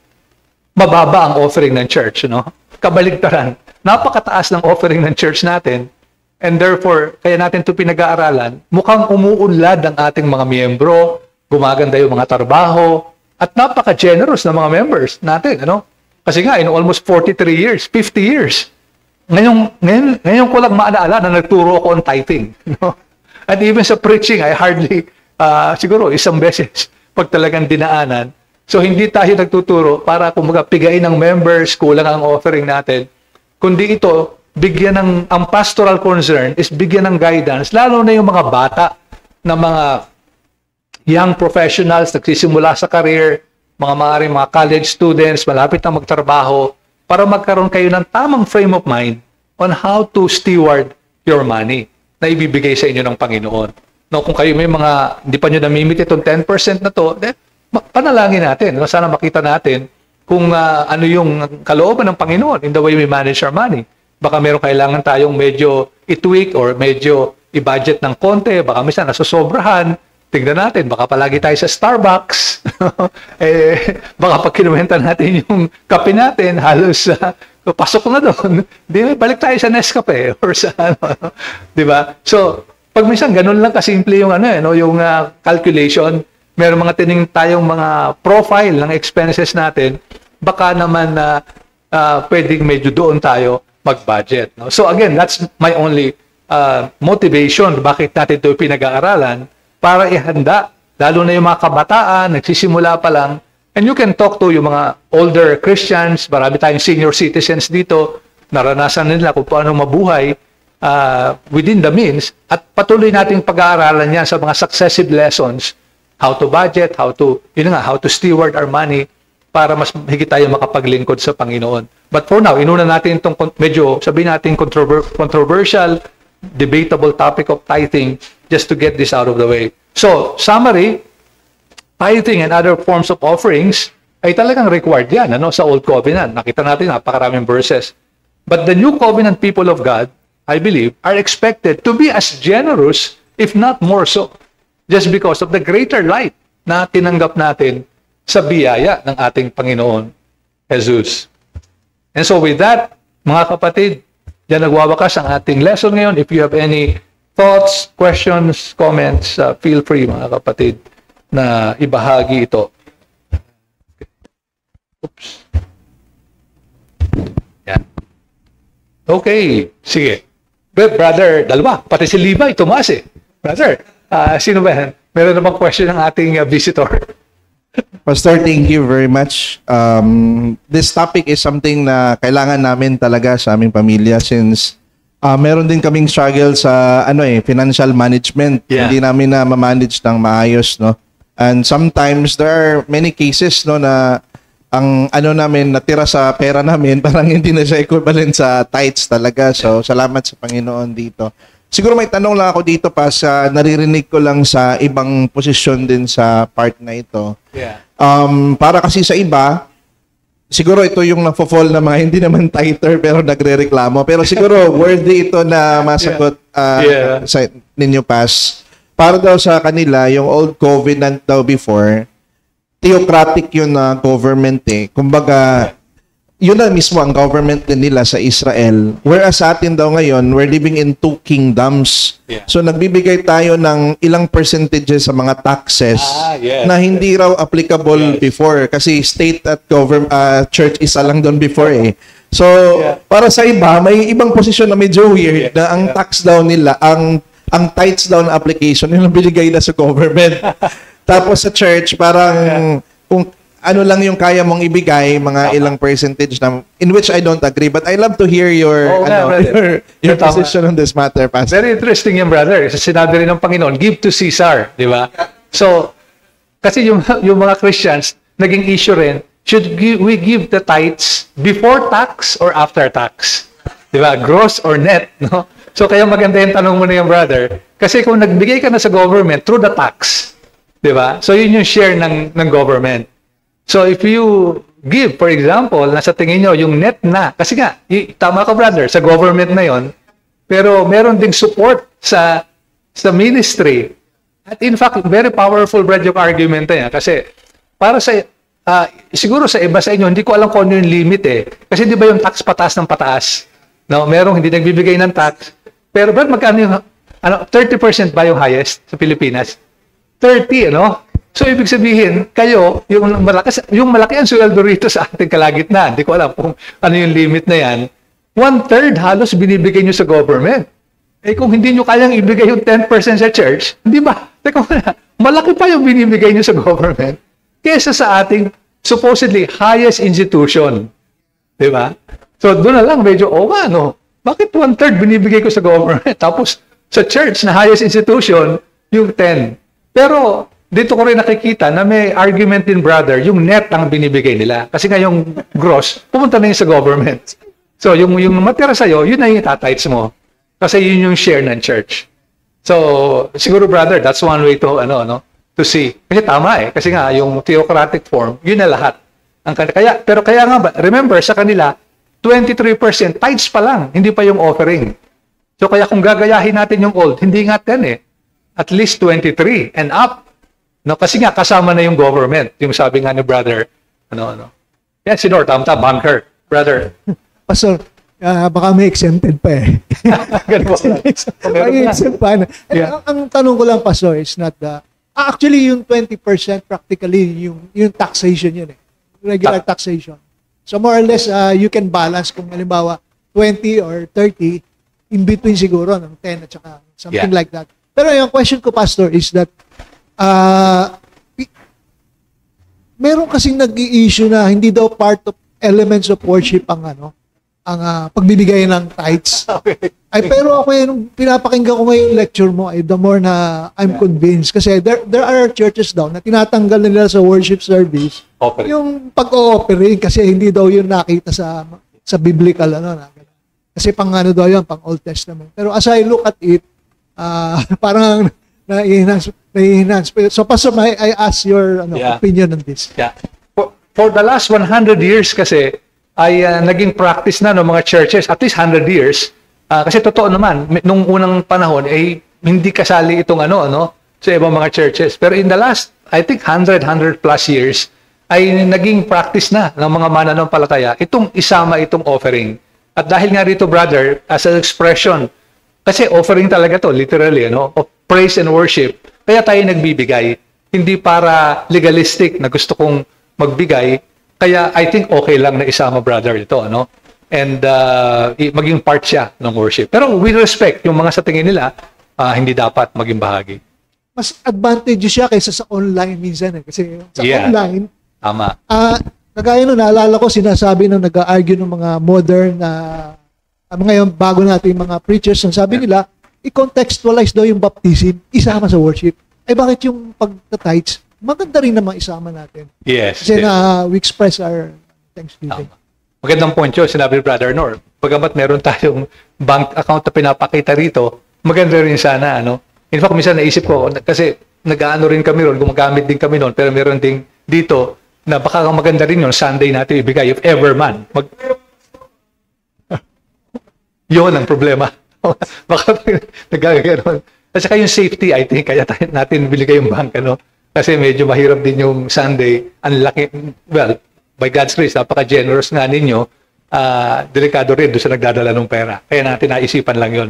mababa ang offering ng church, no? Kabaligtaran. Napakataas ng offering ng church natin, and therefore, kaya natin ito pinag-aaralan, mukhang umuunlad ang ating mga miyembro, gumaganda yung mga trabaho, at napaka-generous ng mga members natin, ano? Kasi nga, in almost 43 years, 50 years, ngayon ko lang maalaala na nagturo ako on tithing, no? And even sa preaching, I hardly, siguro isang beses, pag talagang dinaanan. So, hindi tayo nagtuturo para kumbaga pigain ng members, kulang ang offering natin. Kundi ito, ang pastoral concern is bigyan ng guidance, lalo na yung mga bata na mga young professionals, nagsisimula sa career, mga college students, malapit na magtrabaho, para magkaroon kayo ng tamang frame of mind on how to steward your money na ibibigay sa inyo ng Panginoon. No, kung kayo may hindi pa nyo namimit itong 10% na to, panalangin natin. Sana makita natin kung ano yung kalooban ng Panginoon in the way we manage our money. Baka meron kailangan tayong medyo i-tweak or medyo i-budget ng konti, baka minsan nasosobrahan, tignan natin, baka palagi tayo sa Starbucks. Baka pag kinuwenta natin yung kape natin, halos pasok na doon. Di, balik tayo sa Nescafe or sa ano. Di ba? So, pag minsan ganun lang kasimple yung yung calculation, meron mga tiningin tayong mga profile ng expenses natin, baka naman pwedeng medyo doon tayo mag-budget. No? So again, that's my only motivation bakit natin ito pinag-aaralan, para ihanda, lalo na yung mga kabataan, nagsisimula pa lang, and you can talk to yung mga older Christians, marami tayong senior citizens dito, naranasan nila kung paano mabuhay within the means, at patuloy nating pag-aaralan yan sa mga successive lessons, how to budget, how to steward our money, para mas higit tayo makapaglingkod sa Panginoon. But for now, inuna natin itong medyo, sabihin natin, controversial, debatable topic of tithing, just to get this out of the way. So, summary, tithing and other forms of offerings ay talagang required yan sa Old Covenant. Nakita natin, napakaraming verses. But the New Covenant people of God, I believe, are expected to be as generous, if not more so, just because of the greater light na tinanggap natin sa biyaya ng ating Panginoon, Jesus. And so with that, mga kapatid, diyan nagwawakas ang ating lesson ngayon. If you have any thoughts, questions, comments, feel free, mga kapatid, na ibahagi ito. Oops. Yan. Okay, sige. Brother, dalawa. Pati si Levi, tumaas eh. Brother, sino ba yan? Meron namang question ng ating visitor.
Pastor, thank you very much. This topic is something na kailangan namin talaga sa aming pamilya since meron din kaming struggle sa financial management.
Yeah.
Hindi namin na ma-manage ng maayos, no? And sometimes there are many cases na ang namin natira sa pera namin parang hindi na siya equivalent sa tithes talaga. So salamat sa Panginoon dito. Siguro may tanong lang ako dito pa sa naririnig ko lang sa ibang posisyon din sa part na ito.
Yeah.
Para kasi sa iba, siguro ito yung nafo-fall na mga hindi naman tither pero nagre-reklamo. Pero siguro worthy ito na masagot sa ninyo pas. Para daw sa kanila, yung old covenant daw before, theocratic yun na government eh. Kumbaga, yun na mismo ang government din nila sa Israel. Whereas sa atin daw ngayon, we're living in two kingdoms.
Yeah.
So nagbibigay tayo ng ilang percentages sa mga taxes na hindi raw applicable before. Kasi state at church isa lang doon before eh. So, para sa iba, may ibang posisyon na medyo weird na ang tax daw nila, ang tithes daw na application, yung binigay na sa government. Tapos sa church, parang kung ano lang yung kaya mong ibigay, mga ilang percentage na, in which I don't agree. But I love to hear your position on this matter, Pastor.
Very interesting yan, brother. Kasi sinabi rin ng Panginoon, give to Caesar, di ba? So, kasi yung mga Christians, naging issue rin, we give the tithes before tax or after tax? Di ba? Gross or net, no? So, kaya maganda yung tanong mo na yan, brother. Kasi kung nagbigay ka na sa government through the tax, di ba? So, yun yung share ng government. So, if you give, for example, nasa tingin nyo, yung net na, kasi nga, tama ka, brother, sa government na yon, pero meron ding support sa ministry. At in fact, very powerful, brad, yung argument na yan. Kasi, para sa, siguro sa iba sa inyo, hindi ko alam kung ano yung limit eh. Kasi di ba yung tax pataas ng pataas? No, merong hindi nagbibigay ng tax. Pero brad, magkano yung, 30% ba yung highest sa Pilipinas? 30, ano? So, ibig sabihin, kayo, yung malaki ang sweldo rito sa ating kalagitnaan. Hindi ko alam kung ano yung limit na yan. 1/3 halos binibigay nyo sa government. Eh, kung hindi nyo kayang ibigay yung 10% sa church, hindi ba? Teka muna, malaki pa yung binibigay nyo sa government kesa sa ating supposedly highest institution. Di ba? So, doon na lang, medyo, bakit 1/3 binibigay ko sa government? Tapos, sa church na highest institution, yung 10. Pero, dito ko rin nakikita na may argument din, brother, yung net ang binibigay nila. Kasi nga yung gross, pumunta na yun sa government. So, yung matira sa'yo, yun na yung tatites mo. Kasi yun yung share ng church. So, siguro, brother, that's one way to, to see. Kasi tama eh. Kasi nga, yung theocratic form, yun na lahat. Pero kaya nga ba, remember, sa kanila, 23% tithes pa lang, hindi pa yung offering. So, kaya kung gagayahin natin yung old, hindi nga 10 eh. at least 23 and up. No, kasi nga kasama na yung government, yung sabi nga ni brother, Yan, si Nor, tama, banker, brother.
Pastor, baka may exempted pa eh.
Ganun ba?
May exempted pa. Ang tanong ko lang, Pastor, is not the... actually, yung 20% practically, yung taxation yun eh. Regular taxation. So more or less, you can balance kung halimbawa 20 or 30, in between siguro, ng 10 at saka something like that. Pero yung question ko, Pastor, is that meron kasing nag-i-issue na hindi daw part of elements of worship ang pagbibigay ng tithes.
Okay.
Ay, pero ako nung pinapakinggan ko ngayong lecture mo, the more na I'm convinced. Kasi there are churches daw na tinatanggal nila sa worship service yung pag-o-offering kasi hindi daw yun nakita sa biblical kasi pang daw yun, pang Old Testament. Pero as I look at it, parang na-enhance. So, Pastor, I ask your opinion on this.
Yeah. For the last 100 years kasi, ay naging practice na ng mga churches, at least 100 years, kasi totoo naman, nung unang panahon, hindi kasali itong sa ibang mga churches. Pero in the last, I think 100 plus years, ay naging practice na ng mga mananampalataya, itong isama itong offering. At dahil nga rito, brother, as an expression, kasi offering talaga to, literally, of praise and worship, kaya tayo nagbibigay. Hindi para legalistic na gusto kong magbigay, kaya I think okay lang na isama, brother, ito, and maging part siya ng worship. Pero we respect yung mga sa tingin nila, hindi dapat maging bahagi.
Mas advantage siya kaysa sa online minsan kasi sa online,
tama.
Kagaya naalala ko, sinasabi nung nag-argue ng mga modern ngayon bago natin mga preachers, ang sabi nila, i-contextualize daw yung baptism, isama sa worship. Ay bakit yung pagta-tithes, maganda rin naman isama natin.
Yes.
Kasi we express our thanksgiving.
Magandang point yun, sinabi Brother Nor. Pagamat meron tayong bank account na pinapakita rito, maganda rin sana, In fact, minsan naisip ko, kasi nag-aano rin kami ron, gumagamit din kami noon, pero meron ding dito, na baka maganda rin yun, Sunday natin ibigay, if ever man. Yun ang problema. Baka nagkakaroon. At saka yung safety, I think, kaya natin biligay yung bank, Kasi medyo mahirap din yung Sunday. Ang laki, well, by God's grace, napaka-generous nga ninyo. Delikado rin doon sa nagdadala ng pera. Kaya natin naisipan lang yun,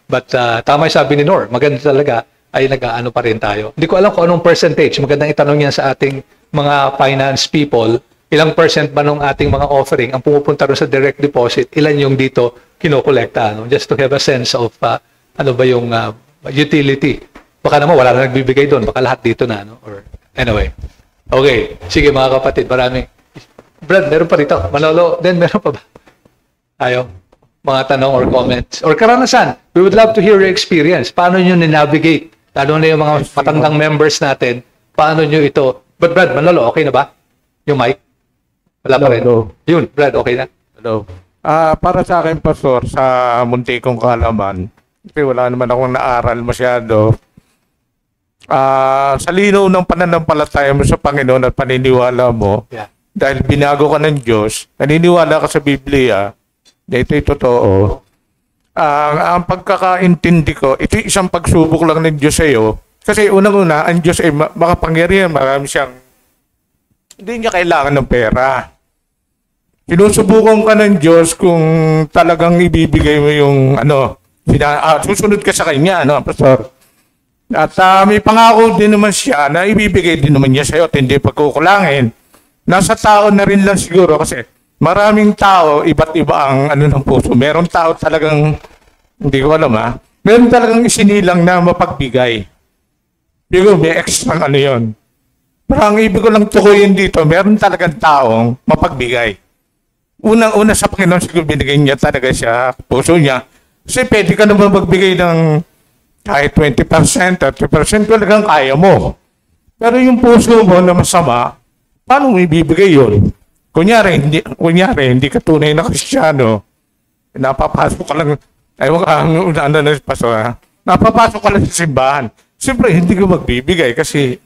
But tama yung sabi ni Nor, maganda talaga ay nag-aano pa rin tayo. Hindi ko alam kung anong percentage. Magandang itanong yan sa ating mga finance people. Ilang percent ba nung ating mga offering ang pumupunta rin sa direct deposit? Ilan yung dito kinokolekta? Just to have a sense of yung utility. Baka naman wala na nagbibigay doon. Baka lahat dito na. Or, anyway. Okay. Sige mga kapatid. Maraming. Brad, meron pa rito. Manolo, then meron pa ba? Ayaw. Mga tanong or comments. Or karanasan. We would love to hear your experience. Paano nyo ninavigate? Lalo na yung mga matandang members natin. Paano nyo ito? But Brad, Manolo, okay na ba? Yung mic? Wala pa rin. Yun, Brad, okay na?
Hello. Para sa akin, Pastor, sa munti kong kaalaman, kasi wala naman akong naaral masyado. Sa linaw ng pananampalataya mo sa Panginoon at paniniwala mo, dahil binago ka ng Diyos, naniniwala ka sa Biblia, na ito'y totoo. Ang pagkakaintindi ko, ito'y isang pagsubok lang ng Diyos sa iyo. Kasi unang-una, ang Diyos ay makapangyarihan, marami siyang, hindi niya kailangan ng pera. Sinusubukan ka ng Diyos kung talagang ibibigay mo yung susunod ka sa Kanya, Pastor. At may pangako din naman siya na ibibigay din naman niya sa iyo at hindi pagkukulangin. Nasa tao na rin lang siguro kasi maraming tao, iba't iba ang ng puso. Meron tao talagang, hindi ko alam meron talagang isinilang na mapagbigay. Siguro may extra yun. Parang ibig ko lang tukuyin dito, meron talagang taong mapagbigay. Unang-una sa Panginoon, siguro binigay niya talaga siya, puso niya. Kasi pwede ka naman magbigay ng kahit 20%, 30%, talagang kaya mo. Pero yung puso mo na masama, paano mo ibibigay yun? Kunyari, hindi ka tunay na Kristiyano, napapasok ka lang, napapasok ka lang sa simbahan. Siyempre, hindi ko magbibigay kasi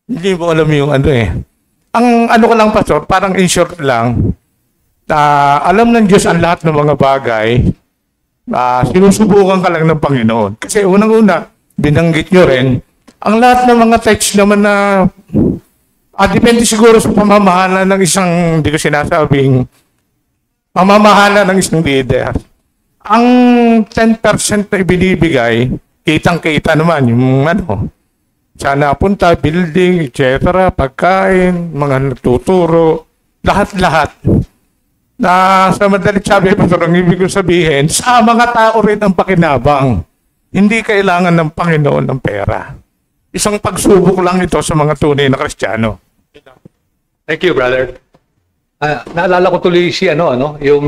hindi mo alam yung Ang ko lang, Pastor, parang in short lang, alam ng Diyos ang lahat ng mga bagay, sinusubukan ka lang ng Panginoon. Kasi unang-una, binanggit nyo rin, ang lahat ng mga tithes naman na depende siguro sa pamamahala ng isang, hindi ko sinasabing, pamamahala ng isang leader. Ang 10% na ibinibigay, kitang-kita naman yung saan napunta, building, etc., pagkain, mga nagtuturo, lahat-lahat. Na sa madalit sabi pa ang ibig ko sabihin, sa mga tao rin ang pakinabang. Hindi kailangan ng Panginoon ng pera. Isang pagsubok lang ito sa mga tunay na Kristiyano.
Thank you, brother. Naalala ko tuloy si yung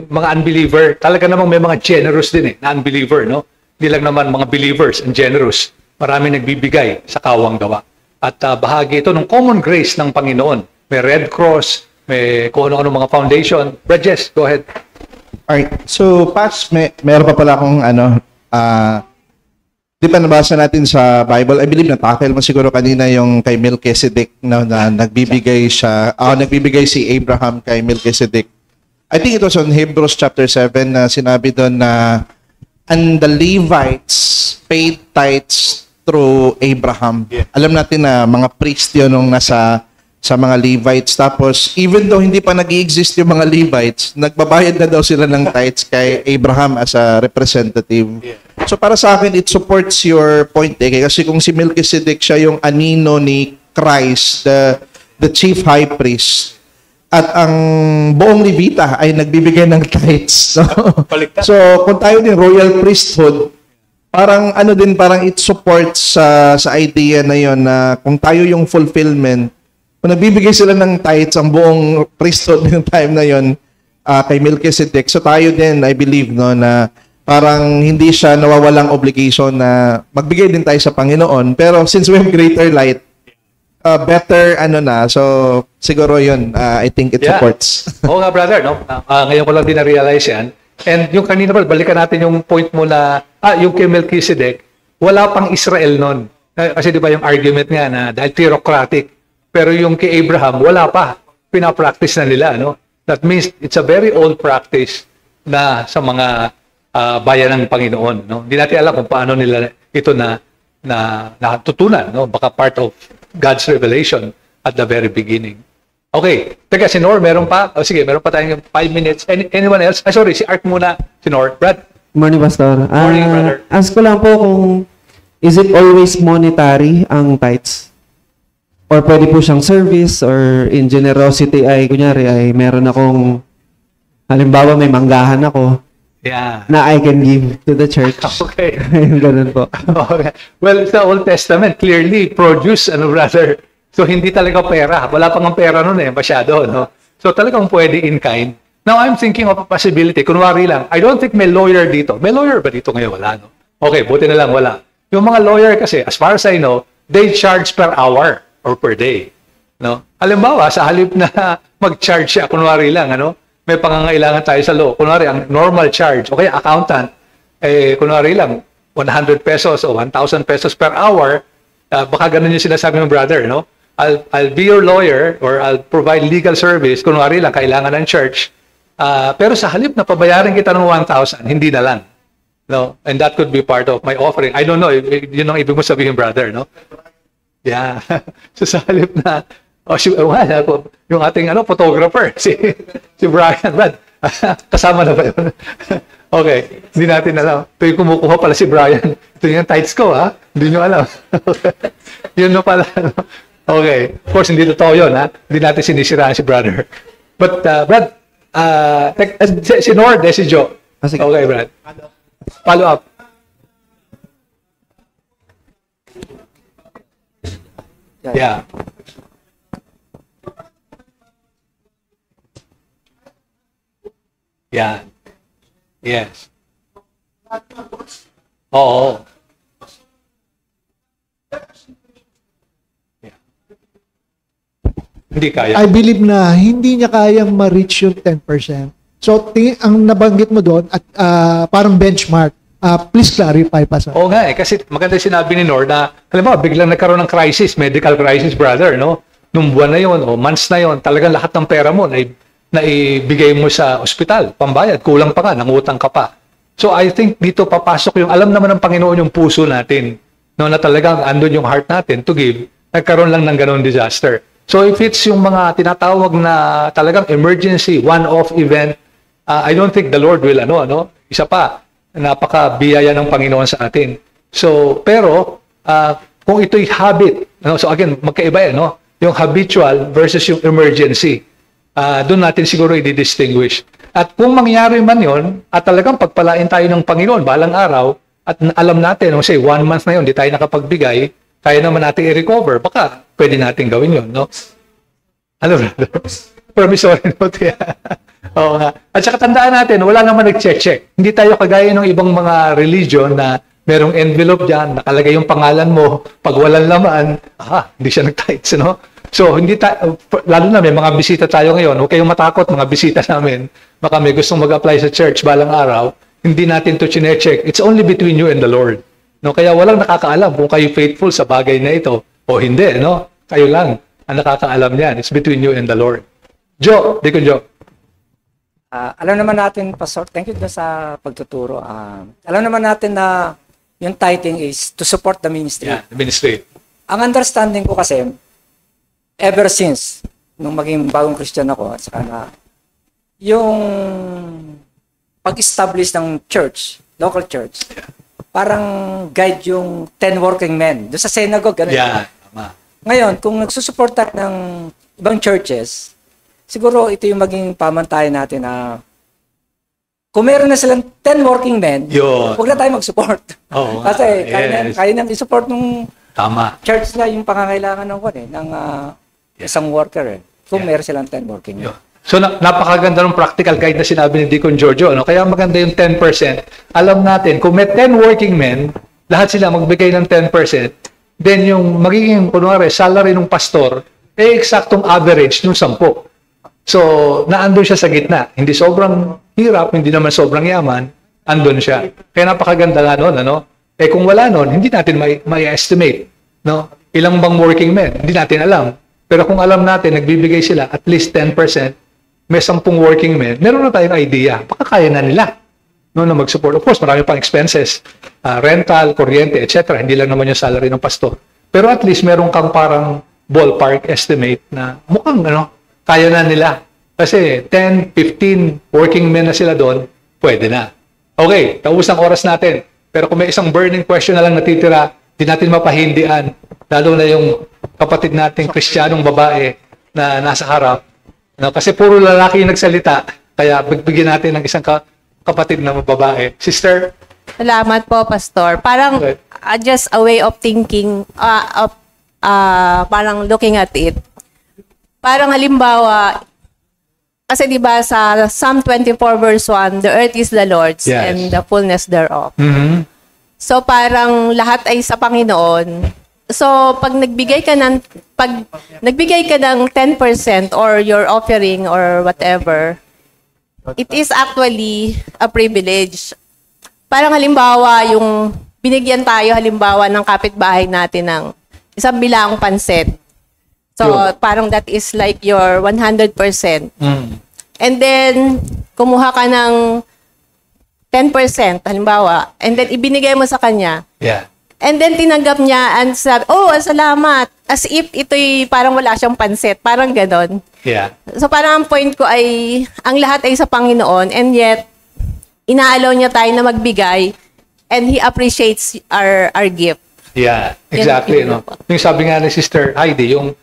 mga unbeliever. Talaga namang may mga generous din na unbeliever, no? Hindi lang naman mga believers and generous. Marami nagbibigay sa kawang gawa. At bahagi ito ng common grace ng Panginoon. May Red Cross, may kung ano-ano mga foundation. Brad Jess, go ahead.
Alright. So, Pas, meron pa pala akong di ba nabasa natin sa Bible, I believe na-tackle mo siguro kanina yung kay Melchizedek na nagbibigay nagbibigay si Abraham kay Melchizedek. I think it was on Hebrews chapter 7 na sinabi doon na and the Levites paid tithes through Abraham. Yeah. Alam natin na mga priest yun nung nasa sa mga Levites. Tapos, even though hindi pa nag-i-exist yung mga Levites, nagbabayad na daw sila ng tithes kay Abraham as a representative. Yeah. So, para sa akin, it supports your point kasi kung si Melchizedek siya yung anino ni Christ, the chief high priest, at ang buong Levita ay nagbibigay ng tithes. So kung tayo din royal priesthood, parang parang it supports sa idea na yon na kung tayo yung fulfillment, kung nagbibigay sila ng tithes ang buong priesthood ng time na yon kay Melchizedek, so tayo din, I believe, na parang hindi siya nawawalang obligation na magbigay din tayo sa Panginoon. Pero since we have greater light, better so siguro yun, I think it supports.
Oo nga, brother, no? Ngayon ko lang din na-realize yan. And yung kanina, balikan natin yung point mo na, yung kay Melchizedek, wala pang Israel nun. Kasi di ba yung argument nga na dahil theocratic, pero yung kay Abraham, wala pa. Pinapractice na nila, no? That means it's a very old practice na sa mga bayan ng Panginoon, no? Hindi natin alam kung paano nila ito na natutunan, no? Baka part of God's revelation at the very beginning. Okay. Teka, si Nor, meron pa? Sige, meron pa tayong 5 minutes. Anyone else? Sorry, si Art muna. Si Nor. Brad?
Morning, Pastor.
Morning, brother.
Ask ko lang po kung is it always monetary ang tithes? Or pwede po siyang service or in generosity ay, kunyari, ay meron akong, halimbawa may manggahan ako, na I can give to the church.
Okay.
Ganun po.
Okay. Well, sa Old Testament, clearly, produce, brother. So, hindi talaga pera. Wala pang ang pera nun masyado, no? So, talagang pwede in kind. Now, I'm thinking of a possibility. Kunwari lang, I don't think may lawyer dito. May lawyer ba dito ngayon? Wala, no? Okay, buti na lang, wala. Yung mga lawyer kasi, as far as I know, they charge per hour or per day, no? Halimbawa, sa halip na mag-charge siya, kunwari lang, may pangangailangan tayo sa law. Kunwari, ang normal charge, okay, accountant, kunwari lang, 100 pesos o 1,000 pesos per hour, baka ganun yung sinasabi ng brother, no? I'll be your lawyer or I'll provide legal service, kunwari lang, kailangan ng church, pero sa halip na pabayaran kita ng 1,000, hindi na lang. No? And that could be part of my offering. I don't know, yun ang ibig mo sabihin, brother, no? Yeah. So sa halip na, yung ating photographer, si Brian, Brad, kasama na ba yun? Okay, hindi natin alam. Ito yung kumukuha pala si Brian. Ito yung tights ko, ha? Hindi nyo alam. Yun na pala. Okay, of course, hindi totoo yun, ha? Hindi natin sinisiraan si brother. But, Brad, si Nord, si Joe. Okay, Brad. Follow up. Yeah. Yeah. Yes. Oo. Yeah. Hindi kaya.
I believe na hindi niya kayang ma-reach yung 10%. So, ang nabanggit mo doon at parang benchmark. Please clarify pa sa.
Oo nga kasi maganda sinabi ni Nor na, halimbawa, biglang nagkaroon ng crisis, medical crisis, brother, no? Nung buwan na yon o months na yon, talagang lahat ng pera mo na ibigay mo sa ospital, pambayad, kulang pa nga, nangutang ka pa. So I think dito papasok yung alam naman ng Panginoon yung puso natin, no, na talagang andun yung heart natin to give. Nagkaroon lang ng ganong disaster. So if it's yung mga tinatawag na talagang emergency, one-off event, I don't think the Lord will isa pa, napaka-biyaya ng Panginoon sa atin. So, pero kung ito'y habit, so again, magkaiba yung habitual versus yung emergency. Doon natin siguro i-distinguish. At kung mangyari man yon at talagang pagpalain tayo ng Panginoon balang araw, at alam natin, say 1 month na yun, di tayo nakapagbigay, kaya naman natin i-recover, baka pwede natin gawin yun, no? Ano, brother? Promissory note, yeah. Oo nga. At saka tandaan natin, wala naman nag-check. Hindi tayo kagaya ng ibang mga religion na merong envelope dyan, nakalagay yung pangalan mo, pag walang laman, hindi siya nag-tithes, no? So, hindi lalo na may mga bisita tayo ngayon, huwag kayong matakot, mga bisita namin, baka may gustong mag-apply sa church balang araw, hindi natin to chine-check. It's only between you and the Lord. No? Kaya walang nakakaalam kung kayo faithful sa bagay na ito o hindi, no? Kayo lang ang nakakaalam niyan. It's between you and the Lord. Deacon Joe.
Alam naman natin, Pastor, thank you sa pagtuturo. Alam naman natin na yung tithing is to support the ministry.
Yeah, the ministry.
Ang understanding ko kasi, ever since, nung maging bagong Christian ako, at saka na, yung pag-establish ng church, local church, parang guide yung 10 working men. Doon sa synagogue, ganun.
Yeah, tama.
Ngayon, kung nagsusuporta ng ibang churches, siguro ito yung maging pamantayan natin na kung meron na silang 10 working men, huwag na tayo mag-support. Kasi kaya nang i-support ng church na yung pangangailangan ng isang worker. Kung meron silang 10 working men.
So napakaganda ng practical guide na sinabi ni Deacon Giorgio, no? Kaya maganda yung 10%. Alam natin, kung may 10 working men, lahat sila magbigay ng 10%, then yung magiging, kunwari, salary ng pastor, eksaktong average ng 10. So, naandun siya sa gitna. Hindi sobrang hirap, hindi naman sobrang yaman, andun siya. Kaya napakaganda nga nun, kung wala nun, hindi natin may-estimate, no? Ilang bang working men? Hindi natin alam. Pero kung alam natin, nagbibigay sila at least 10%, may 10 working men, meron na tayong idea. Baka kaya na nila, no, na mag-support. Of course, marami pang expenses, rental, kuryente, etc. Hindi lang naman yung salary ng pastor. Pero at least meron kang parang ballpark estimate na mukhang kaya na nila. Kasi 10, 15 working men na sila doon, pwede na. Okay, taubos ng oras natin. Pero kung may isang burning question na lang natitira, di natin mapahindian. Lalo na yung kapatid nating Kristiyanong babae na nasa harap. Kasi puro lalaki yung nagsalita. Kaya bigyan natin ng isang kapatid na babae. Sister?
Salamat po, Pastor. Parang just a way of thinking, parang looking at it. Parang halimbawa, kasi di ba sa Psalm 24 verse 1, the earth is the Lord's and the fullness thereof.
Mm-hmm.
So parang lahat ay sa Panginoon. So pag nagbigay ka ng 10% or your offering or whatever, it is actually a privilege. Parang halimbawa yung binigyan tayo halimbawa ng kapitbahay natin ng isang bilaang pansit. So, parang that is like your 100%. And then, kumuha ka ng 10%, halimbawa, and then ibinigay mo sa kanya.
Yeah.
And then, tinanggap niya and sabi, salamat. As if ito'y parang wala siyang pansit. Parang ganon.
Yeah.
So, parang ang point ko ay, ang lahat ay sa Panginoon, and yet, inaalaw niya tayo na magbigay, and He appreciates our gift.
Yeah, exactly. No? Yung sabi nga ni Sister Heidi, yung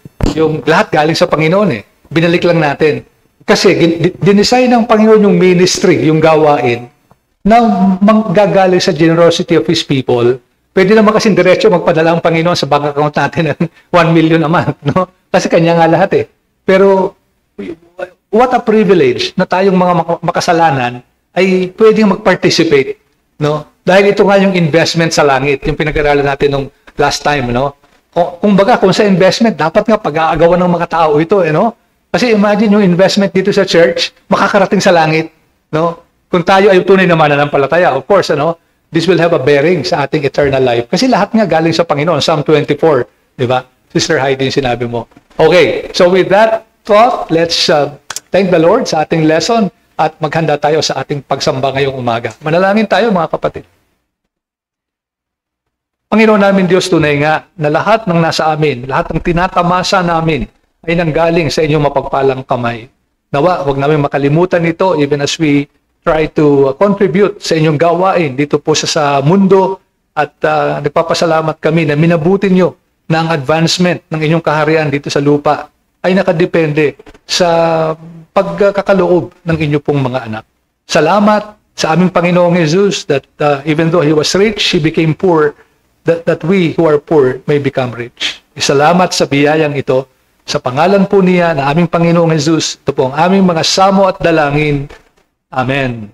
lahat galing sa Panginoon Binalik lang natin. Kasi dinesign ng Panginoon yung ministry, yung gawain, na manggagaling sa generosity of His people. Pwede naman kasi diretso magpadala ang Panginoon sa bank account natin ng 1 million a month, no? Kasi kanya nga lahat Pero what a privilege na tayong mga makasalanan ay pwedeng mag-participate, no? Dahil ito nga yung investment sa langit, yung pinag-aralan natin nung last time, no? Kung sa investment, dapat nga pag-aagawan ng mga tao ito, no? Kasi imagine yung investment dito sa church, makakarating sa langit, no? Kung tayo ay tunay na mananampalataya, of course, this will have a bearing sa ating eternal life. Kasi lahat nga galing sa Panginoon, Psalm 24, di ba? Sister Heidi, yung sinabi mo. Okay, so with that thought, let's thank the Lord sa ating lesson. at maghanda tayo sa ating pagsamba ngayong umaga. Manalangin tayo mga kapatid. Panginoon namin Diyos, tunay nga na lahat ng nasa amin, lahat ng tinatamasa namin ay nanggaling sa inyong mapagpalang kamay. Nawa, huwag namin makalimutan ito even as we try to contribute sa inyong gawain dito po sa mundo at nagpapasalamat kami na minabuti nyo na ang advancement ng inyong kaharian dito sa lupa ay nakadepende sa pagkakaloob ng inyong pong mga anak. Salamat sa aming Panginoong Jesus that even though He was rich, He became poor, that we who are poor may become rich. Salamat sa biyayang ito. Sa pangalan po niya na aming Panginoong Jesus, ito po ang aming mga samo at dalangin. Amen.